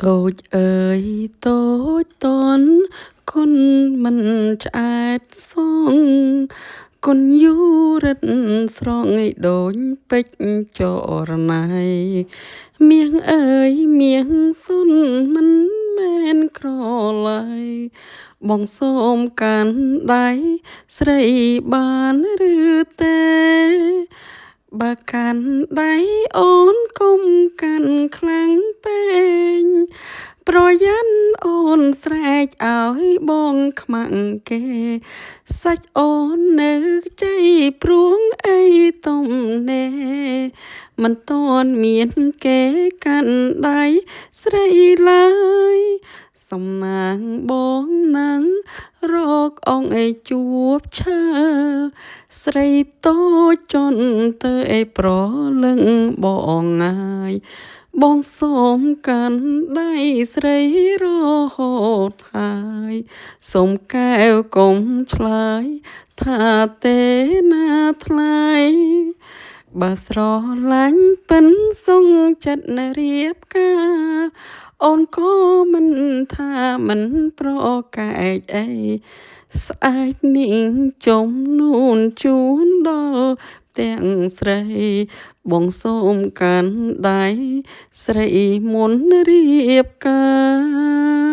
តូចអើយតូចតន់គុណមិនឆ្អែតសងគុណយូរិតស្រងឯដូចពេជ្រចរណៃមាងអើយមាងសុនមិនមែនក្រឡៃបងសូមកាន់ដៃស្រីបានឬទេបើកាន់ដៃអូនកុំកាន់ខ្លាំងពេកប្រយ័ត្នអូនស្រែកឲ្យបងខ្មាំងគេសាច់អូននៅជ័យព្រួងអីទំនេរមិនតន់មានគេកាន់ដៃស្រីឡើយសំណាងបងនឹងរកអង្គឯជួបឈើស្រីតូចចន់ទៅឯប្រលឹងបងងាយបងសូមកាន់ដៃស្រីរហូតហើយសូមកែវកុំឆ្លើយថាទេណាថ្លៃបើស្រឡាញ់ពិនសងចិត្តនៅរៀបការអូនក៏មិនថាមិនប្រកែកអីស្អែកនាងចំនួនជូនដល់ទាំងស្រីបងសូមកាន់ដៃស្រីមុនរៀបការ